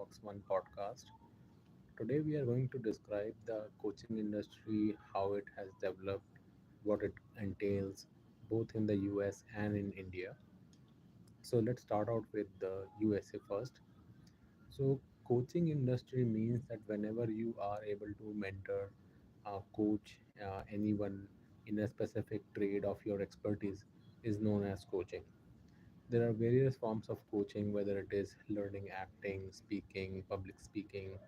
Talks One podcast. Today we are going to describe the coaching industry, how it has developed, what it entails, both in the US and in India. So let's start out with the USA first. So coaching industry means that whenever you are able to mentor, coach anyone in a specific trade of your expertise is known as coaching. There are various forms of coaching, whether it is learning acting, speaking, public speaking,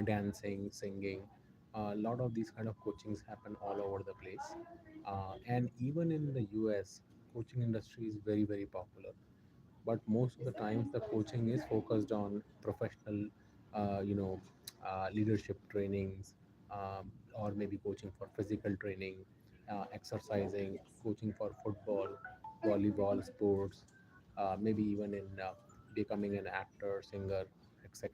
dancing, singing. A lot of these kind of coachings happen all over the place. And even in the US, coaching industry is very, very popular. But most of the times, the coaching is focused on professional, leadership trainings, or maybe coaching for physical training, exercising, coaching for football, volleyball, sports, maybe even in becoming an actor, singer, etc.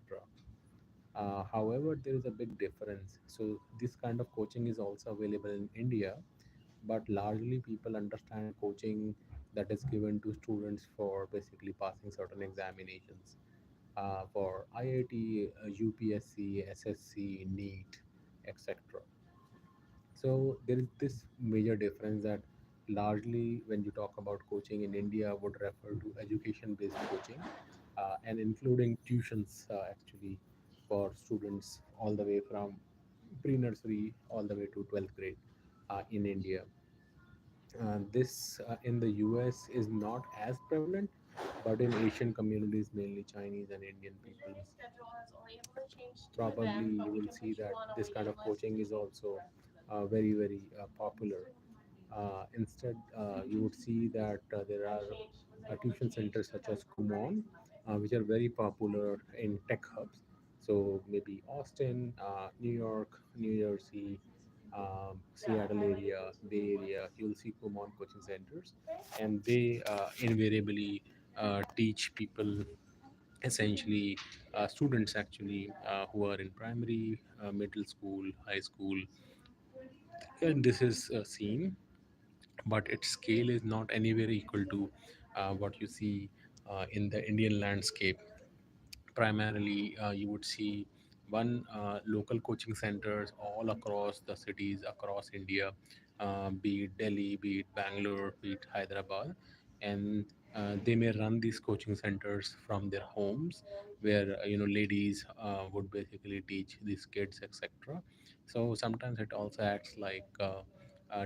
However, there is a big difference. So, this kind of coaching is also available in India, but largely people understand coaching that is given to students for basically passing certain examinations for IIT, UPSC, SSC, NEet, etc. So there is this major difference that largely when you talk about coaching in India would refer to education-based coaching and including tuitions actually for students all the way from pre-nursery all the way to 12th grade in India. This in the US is not as prevalent, but in Asian communities, mainly Chinese and Indian people, probably you will see that this kind of coaching is also very, very popular. Instead, you would see that there are tuition centers such as Kumon, which are very popular in tech hubs. So maybe Austin, New York, New Jersey, Seattle area, Bay Area, you'll see Kumon coaching centers, and they invariably teach people, essentially students actually who are in primary, middle school, high school, and this is seen, but its scale is not anywhere equal to what you see in the Indian landscape. Primarily, you would see one local coaching centers all across the cities across India, be it Delhi, be it Bangalore, be it Hyderabad, and they may run these coaching centers from their homes, where ladies would basically teach these kids, etc. So sometimes it also acts like a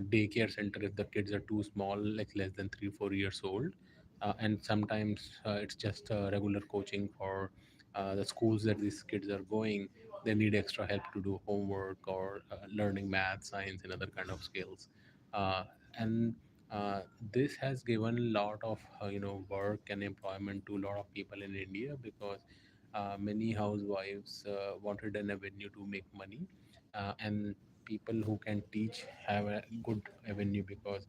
daycare center if the kids are too small, like less than 3 4 years old, and sometimes it's just regular coaching for the schools that these kids are going. They need extra help to do homework or learning math, science, and other kind of skills. And this has given a lot of work and employment to a lot of people in India, because many housewives wanted an avenue to make money, and people who can teach have a good avenue, because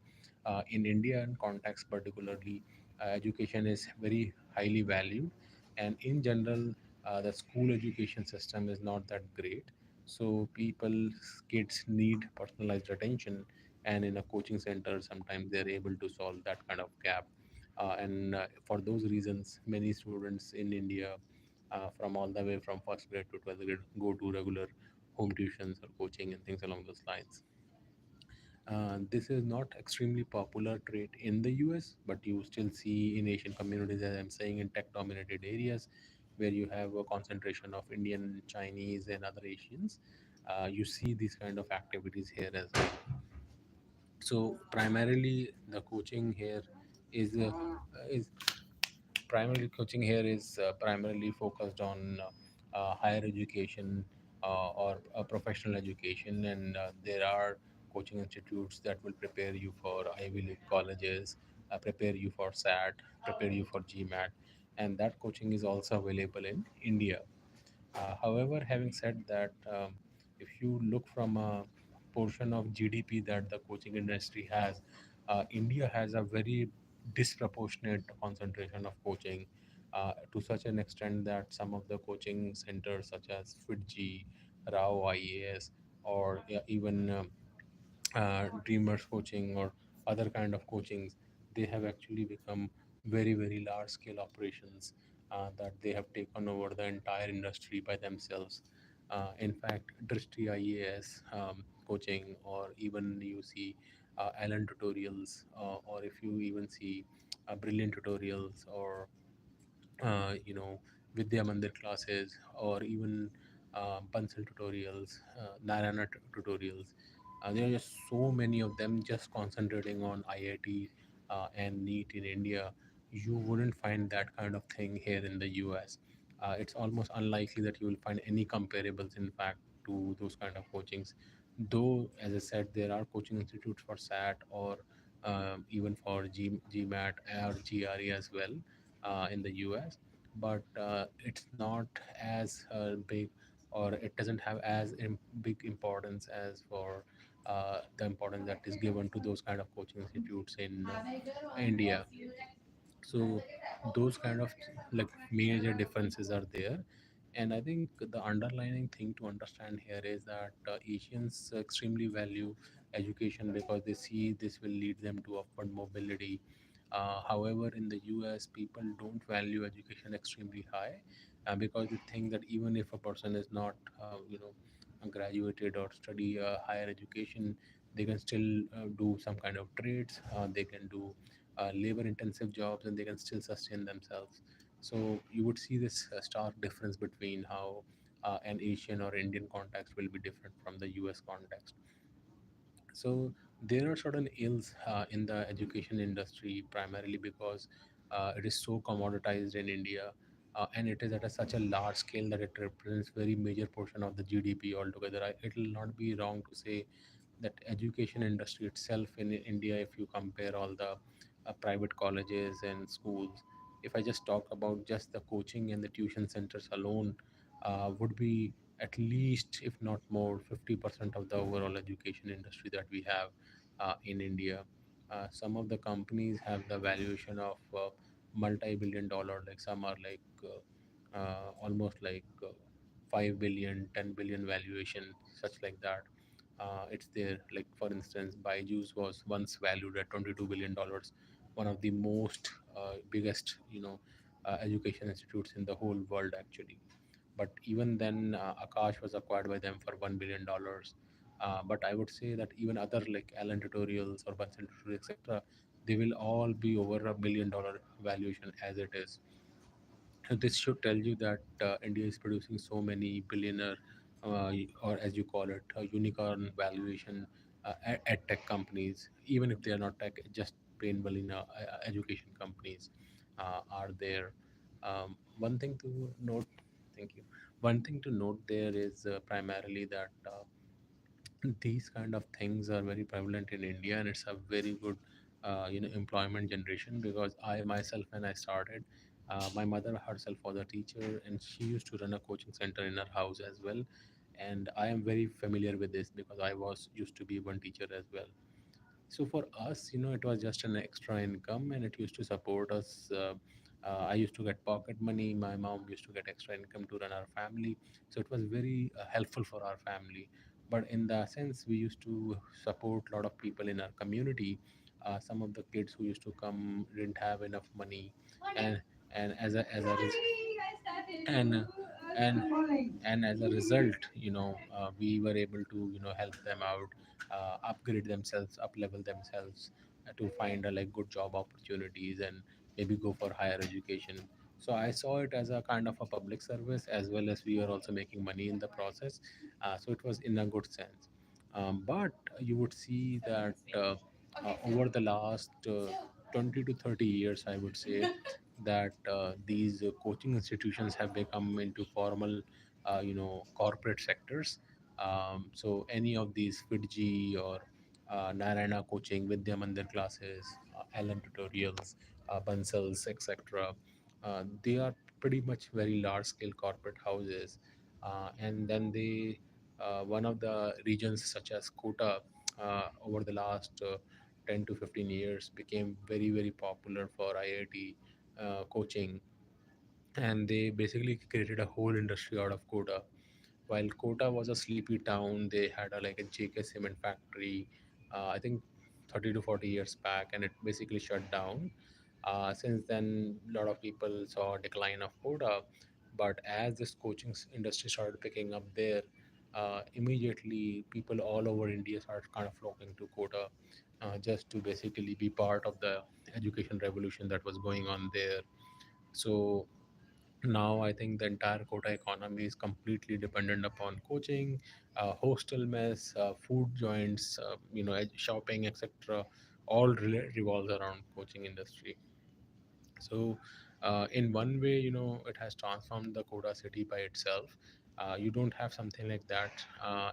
in Indian context particularly, education is very highly valued, and in general the school education system is not that great. So people's kids need personalized attention, and in a coaching center sometimes they're able to solve that kind of gap. And for those reasons, many students in India, from all the way from first grade to 12th grade, go to regular home tuitions or coaching and things along those lines. This is not extremely popular trait in the US, but you still see in Asian communities, as I'm saying, in tech dominated areas where you have a concentration of Indian, Chinese, and other Asians. You see these kind of activities here as well. So primarily, the coaching here is primarily coaching here is primarily focused on higher education or professional education, and there are coaching institutes that will prepare you for Ivy League colleges, prepare you for SAT, prepare you for GMAT, and that coaching is also available in India. However, having said that, if you look from a portion of GDP that the coaching industry has, India has a very disproportionate concentration of coaching, to such an extent that some of the coaching centers, such as FITGI, Rao IAS, or yeah, even Dreamers coaching or other kind of coachings, they have actually become very, very large scale operations, that they have taken over the entire industry by themselves. In fact, Drishti IAS coaching, or even you see Allen tutorials, or if you even see brilliant tutorials, or Vidya Mandir classes, or even Bansal tutorials, Narayana tutorials. There are just so many of them just concentrating on IIT and NEET in India. You wouldn't find that kind of thing here in the US. It's almost unlikely that you will find any comparables, in fact, to those kind of coachings. Though, as I said, there are coaching institutes for SAT, or even for GMAT or GRE as well in the US, but it's not as big, or it doesn't have as big importance as for the importance that is given to those kind of coaching institutes in India. So those kind of like major differences are there. And I think the underlying thing to understand here is that Asians extremely value education because they see this will lead them to upward mobility. However, in the US, people don't value education extremely high, because they think that even if a person is not graduated or study higher education, they can still do some kind of trades, they can do labor intensive jobs, and they can still sustain themselves. So you would see this stark difference between how an Asian or Indian context will be different from the US context. So there are certain ills in the education industry, primarily because it is so commoditized in India, and it is at such a large scale that it represents very major portion of the GDP altogether. It will not be wrong to say that education industry itself in India, if you compare all the private colleges and schools, if I just talk about just the coaching and the tuition centers alone, would be at least, if not more, 50% of the overall education industry that we have in India. Some of the companies have the valuation of multi-billion dollar, like some are like almost like 5 billion, 10 billion valuation, such like that. It's there. Like for instance, Byju's was once valued at $22 billion, one of the most biggest, education institutes in the whole world actually. But even then, Akash was acquired by them for $1 billion. But I would say that even other like Allen Tutorials or Bunsen Tutorials, etc., they will all be over $1 billion valuation as it is. So this should tell you that India is producing so many billionaire, or as you call it, unicorn valuation at tech companies, even if they are not tech, just plain vanilla education companies are there. One thing to note, thank you. One thing to note there is primarily that these kind of things are very prevalent in India, and it's a very good, employment generation. Because I myself, when I started, my mother herself was a teacher, and she used to run a coaching center in her house as well. And I am very familiar with this because I was used to be one teacher as well. So for us, it was just an extra income, and it used to support us. I used to get pocket money. My mom used to get extra income to run our family. So it was very helpful for our family. But in the sense, we used to support a lot of people in our community. Some of the kids who used to come didn't have enough money, and and as a and and and as a result, we were able to help them out, upgrade themselves, up level themselves, to find like good job opportunities, and maybe go for higher education. So I saw it as a kind of a public service, as well as we are also making money in the process. So it was in a good sense. But you would see that over the last 20 to 30 years, I would say that these coaching institutions have become into formal, corporate sectors. So any of these Fidji or Narayana coaching, Vidya Mandir classes, Allen tutorials, Bansals, etc., they are pretty much very large scale corporate houses. And then one of the regions such as Kota, over the last 10 to 15 years, became very, very popular for IIT coaching, and they basically created a whole industry out of Kota. While Kota was a sleepy town, they had like a JK cement factory, I think 30 to 40 years back, and it basically shut down. Since then, a lot of people saw a decline of Kota, but as this industry started picking up there, immediately people all over India started kind of flocking to Kota, just to basically be part of the education revolution that was going on there. So now I think the entire Kota economy is completely dependent upon coaching, hostel mess, food joints, shopping, etc. All revolves around coaching industry. So, in one way, it has transformed the Koda city by itself. You don't have something like that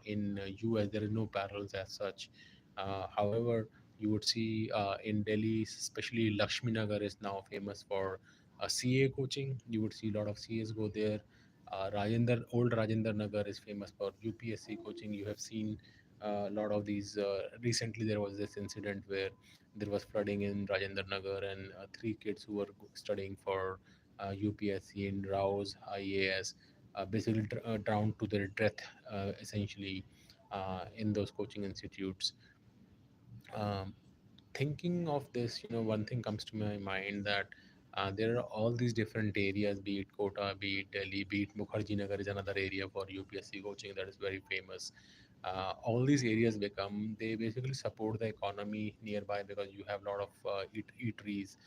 in US. There is no parallels as such. However, you would see in Delhi, especially Lakshmi Nagar is now famous for CA coaching. You would see a lot of CAs go there. Old Rajendra Nagar is famous for UPSC coaching. You have seen a lot of these. Recently, there was this incident where there was flooding in Rajendra Nagar, and three kids who were studying for UPSC in Rao's IAS basically drowned to their death, essentially, in those coaching institutes. Um, Thinking of this, one thing comes to my mind that there are all these different areas, be it Kota, be it Delhi, be it Mukherjee Nagar is another area for UPSC coaching that is very famous. All these areas they basically support the economy nearby because you have a lot of eateries,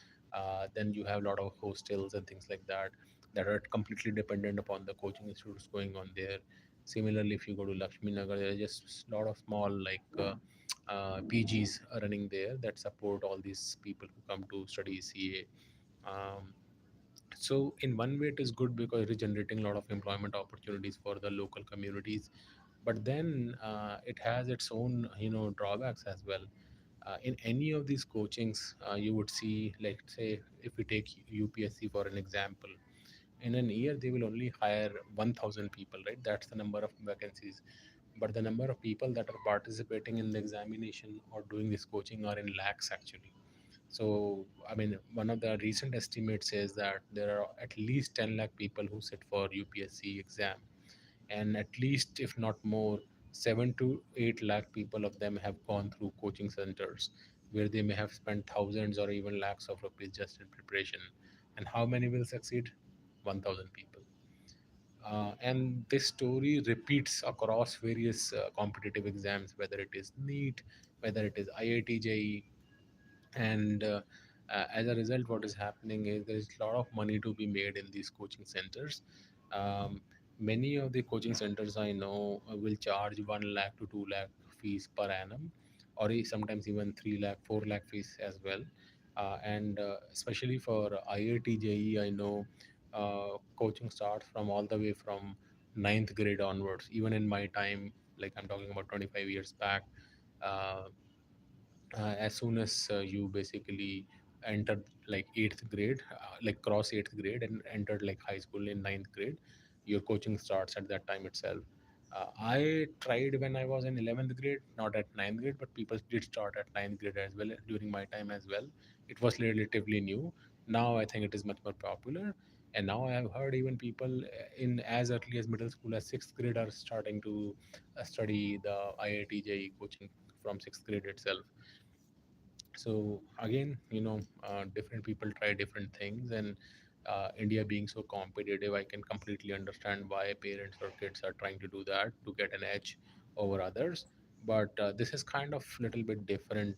then you have a lot of hostels and things like that that are completely dependent upon the coaching institutes going on there. Similarly, if you go to Lakshmi Nagar, there are just a lot of small PGs are running there that support all these people who come to study CA. So in one way, it is good because it is generating a lot of employment opportunities for the local communities. But then it has its own, drawbacks as well. In any of these coachings, you would see, like, say, if we take UPSC for an example, in an year they will only hire 1,000 people, right? That's the number of vacancies, but the number of people that are participating in the examination or doing this coaching are in lakhs actually. So I mean, one of the recent estimates says that there are at least 10 lakh people who sit for UPSC exam, and at least, if not more, 7 to 8 lakh people of them have gone through coaching centers where they may have spent thousands or even lakhs of rupees just in preparation. And how many will succeed? 1,000 people. And this story repeats across various competitive exams, whether it is NEET, whether it is IIT JEE, and as a result, what is happening is there is a lot of money to be made in these coaching centers. um, Many of the coaching centers I know will charge 1 lakh to 2 lakh fees per annum, or sometimes even 3 lakh 4 lakh fees as well. And especially for IIT JEE, I know coaching starts from all the way from ninth grade onwards. Even in my time, like I'm talking about 25 years back, uh, as soon as you basically entered like eighth grade, like cross eighth grade and entered like high school in ninth grade, your coaching starts at that time itself. I tried when I was in 11th grade, not at ninth grade, but people did start at ninth grade as well during my time as well. It was relatively new. Now I think it is much more popular. And now I have heard even people in as early as middle school as sixth grade are starting to study the IIT JEE coaching from sixth grade itself. So again, different people try different things, and India being so competitive, I can completely understand why parents or kids are trying to do that to get an edge over others. But this is kind of little bit different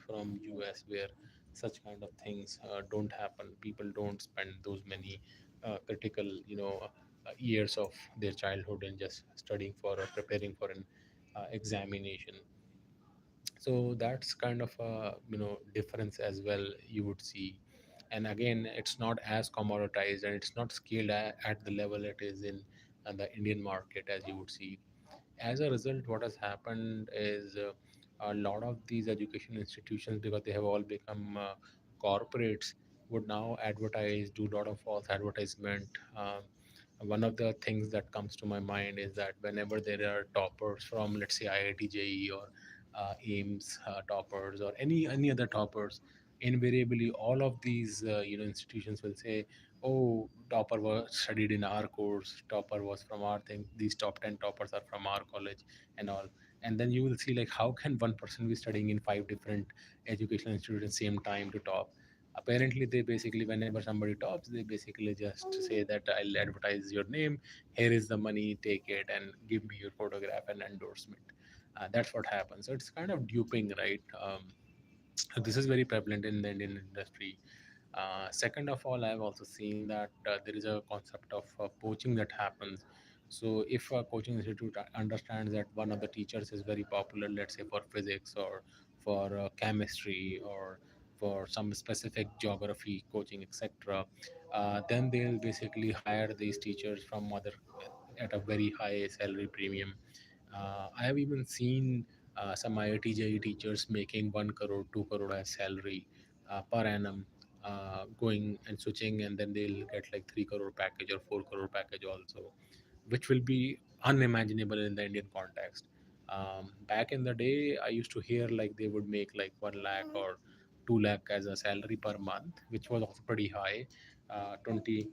from US, where such kind of things don't happen. People don't spend those many critical years of their childhood in just studying for or preparing for an examination. So that's kind of a difference as well, you would see. And again, it's not as commoditized, and it's not scaled at the level it is in the Indian market, as you would see. As a result, what has happened is a lot of these education institutions, because they have all become corporates, would now advertise, do a lot of false advertisement. One of the things that comes to my mind is that whenever there are toppers from, let's say, IIT JEE or AIMS toppers or any other toppers, invariably all of these institutions will say, "Oh, topper was studied in our course. Topper was from our thing. These top 10 toppers are from our college," and all. And then you will see, like, how can one person be studying in five different educational institutes at the same time to top? Apparently, they basically, whenever somebody tops, they basically just say that I'll advertise your name. Here is the money, take it, and give me your photograph and endorsement. That's what happens. So it's kind of duping, right? This is very prevalent in the Indian industry. Second of all, I've also seen that there is a concept of poaching that happens. So, if a coaching institute understands that one of the teachers is very popular, let's say for physics or for chemistry or for some specific geography coaching, etc., then they'll basically hire these teachers from other at a very high salary premium. I have even seen some IIT JEE teachers making 1 crore, 2 crore as salary per annum, going and switching, and then they'll get like 3 crore package or 4 crore package also, which will be unimaginable in the Indian context. Back in the day, I used to hear like they would make like 1 lakh or 2 lakh as a salary per month, which was also pretty high 20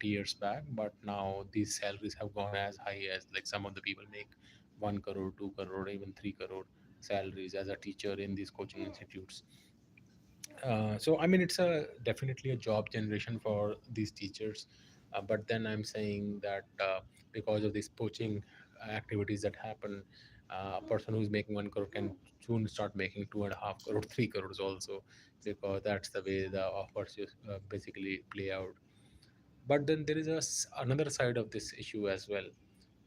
years back. But now these salaries have gone as high as like some of the people make 1 crore, 2 crore, even 3 crore salaries as a teacher in these coaching institutes. So I mean, it's a definitely a job generation for these teachers, but then I'm saying that because of these poaching activities that happen, a person who's making 1 crore can soon start making 2.5 crore, 3 crores also, because that's the way the offers basically play out. But then there is another side of this issue as well.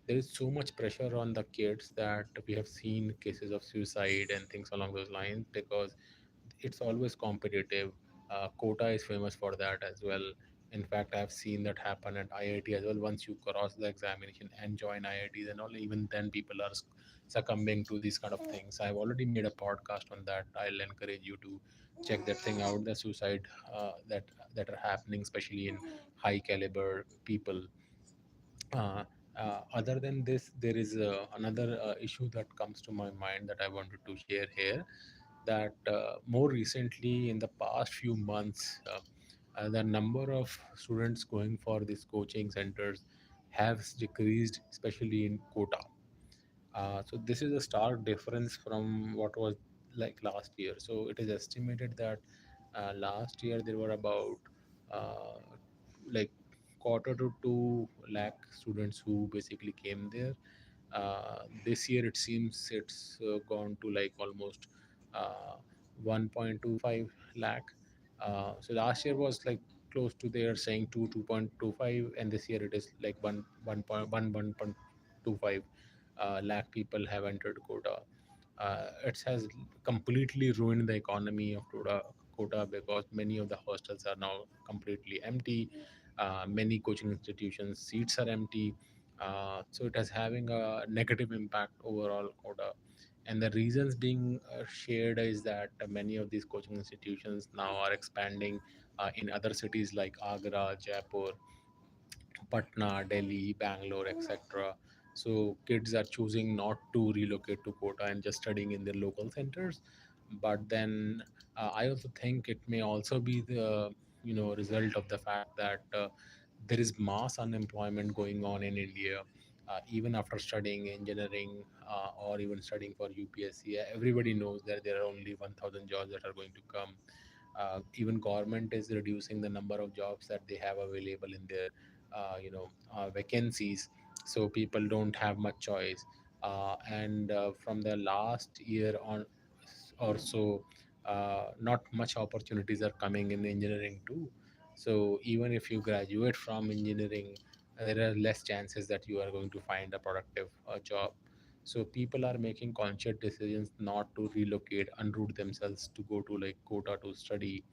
There is so much pressure on the kids that we have seen cases of suicide and things along those lines, because it's always competitive. Kota is famous for that as well. In fact, I've seen that happen at IIT as well. Once you cross the examination and join IIT, then only even then people are succumbing to these kind of things. I've already made a podcast on that. I'll encourage you to check that thing out. The suicide that are happening, especially in high caliber people. Uh, Other than this, there is another issue that comes to my mind that I wanted to share here. That more recently, in the past few months, the number of students going for these coaching centers has decreased, especially in Kota. So this is a stark difference from what was like last year. So it is estimated that last year there were about uh, like quarter to 2 lakh students who basically came there. This year it seems it's gone to like almost uh, 1.25 lakh. So last year was like close to, they are saying 2.25, and this year it is like 1.25 lakh people have entered Kota. It has completely ruined the economy of Kota, because many of the hostels are now completely empty. Many coaching institutions seats are empty. So it is having a negative impact overall Kota. And the reasons being shared is that many of these coaching institutions now are expanding in other cities like Agra, Jaipur, Patna, Delhi, Bangalore, etc. So kids are choosing not to relocate to Kota and just studying in their local centers. But then I also think it may also be the result of the fact that there is mass unemployment going on in India. Even after studying engineering or even studying for UPSC, everybody knows that there are only 1,000 jobs that are going to come. Even government is reducing the number of jobs that they have available in their vacancies, so people don't have much choice. And from the last year on or so, not much opportunities are coming in engineering too. So even if you graduate from engineering, there are less chances that you are going to find a productive job. So people are making conscious decisions not to relocate, unroot themselves to go to like Kota to study,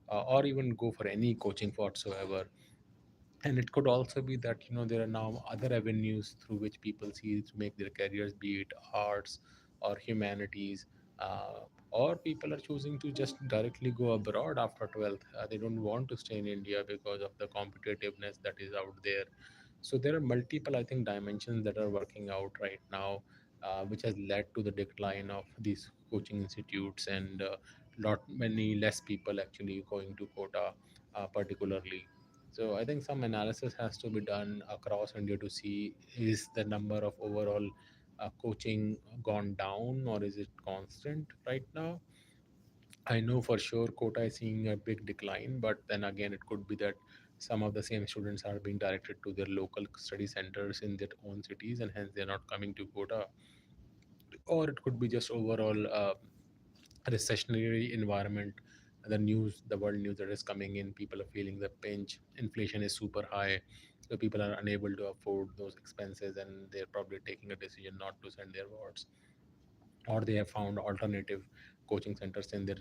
or even go for any coaching whatsoever. And it could also be that there are now other avenues through which people see to make their careers, be it arts or humanities, uh, or people are choosing to just directly go abroad after 12th. They don't want to stay in India because of the competitiveness that is out there. So there are multiple, I think, dimensions that are working out right now, which has led to the decline of these coaching institutes, and lot many less people actually going to Kota, particularly. So I think some analysis has to be done across India to see, is the number of overall coaching gone down, or is it constant right now? I know for sure Kota is seeing a big decline, but then again, it could be that some of the same students are being directed to their local study centers in their own cities, and hence they're not coming to Kota. Or it could be just overall recessionary environment. The news, the world news that is coming in, people are feeling the pinch. Inflation is super high, so people are unable to afford those expenses, and they're probably taking a decision not to send their wards, or they have found alternative coaching centers in their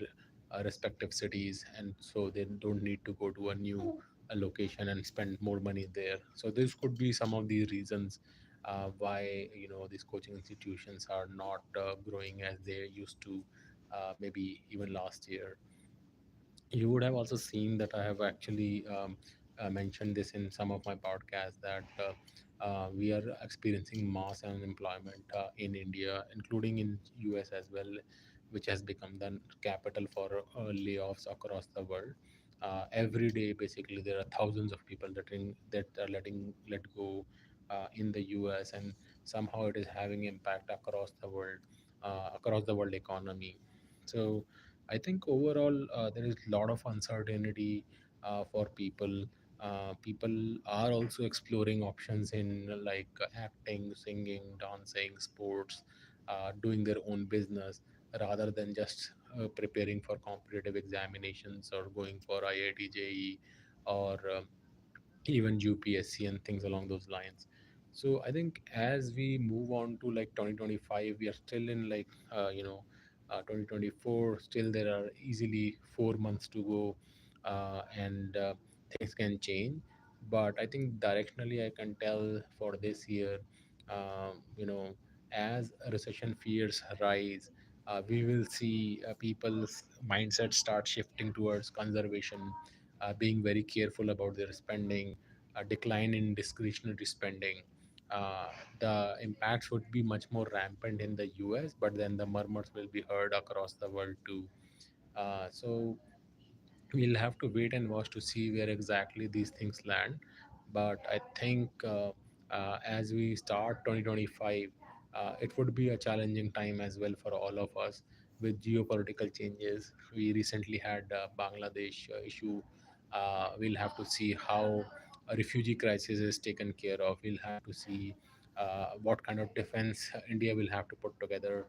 respective cities, and so they don't need to go to a new location and spend more money there. So this could be some of the reasons why these coaching institutions are not growing as they used to, maybe even last year. You would have also seen that I have actually mentioned this in some of my podcasts, that we are experiencing mass unemployment in India, including in US as well, which has become the capital for layoffs across the world. Every day, basically, there are thousands of people that are letting let go in the US, and somehow it is having impact across the world economy. So I think overall there is a lot of uncertainty for people. People are also exploring options in like acting, singing, dancing, sports, doing their own business rather than just preparing for competitive examinations or going for IIT, JE, or even UPSC and things along those lines. So I think as we move on to like 2025, we are still in like 2024. Still, there are easily 4 months to go, and things can change. But I think directionally, I can tell for this year, as recession fears rise, we will see people's mindset start shifting towards conservation, being very careful about their spending, a decline in discretionary spending. Uh, the impacts would be much more rampant in the US, but then the murmurs will be heard across the world too. So we'll have to wait and watch to see where exactly these things land. But I think as we start 2025, it would be a challenging time as well for all of us with geopolitical changes. We recently had Bangladesh issue. We'll have to see how a refugee crisis is taken care of. We'll have to see what kind of defense India will have to put together.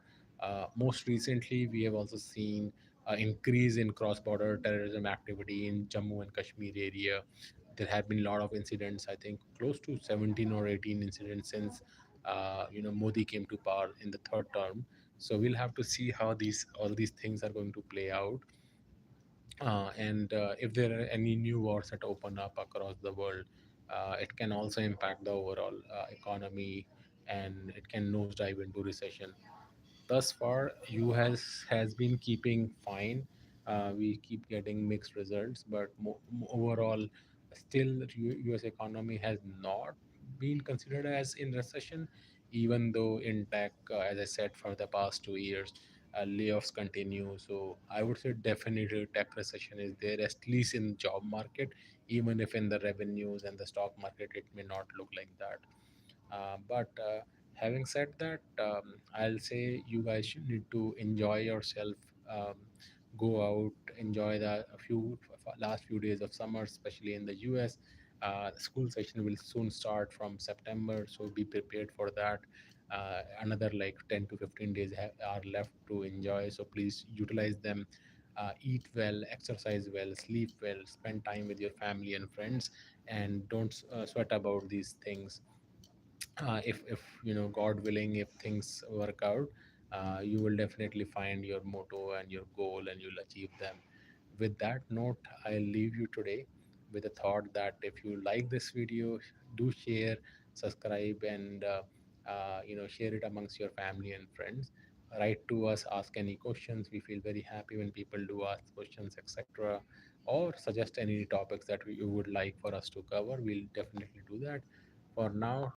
Most recently, we have also seen increase in cross-border terrorism activity in Jammu and Kashmir area. There have been a lot of incidents. I think close to 17 or 18 incidents since Modi came to power in the third term. So we'll have to see how these all these things are going to play out, and if there are any new wars that open up across the world, it can also impact the overall economy, and it can nosedive into recession. Thus far, has been keeping fine. We keep getting mixed results, but overall, still U.S. economy has not been considered as in recession, even though in tech, as I said, for the past 2 years, layoffs continue. So I would say definitely tech recession is there, at least in job market, even if in the revenues and the stock market it may not look like that. But having said that, I'll say you guys should need to enjoy yourself. Um, Go out, enjoy the last few days of summer, especially in the US. School session will soon start from September, so be prepared for that. Another like 10 to 15 days are left to enjoy, so please utilize them. Eat well, exercise well, sleep well, spend time with your family and friends, and don't sweat about these things. If God willing, if things work out, you will definitely find your motto and your goal, and you'll achieve them. With that note, I'll leave you today with a thought that if you like this video, do share, subscribe, and share it amongst your family and friends. Write to us, ask any questions. We feel very happy when people do ask questions, etc., or suggest any topics that you would like for us to cover. We'll definitely do that. For now,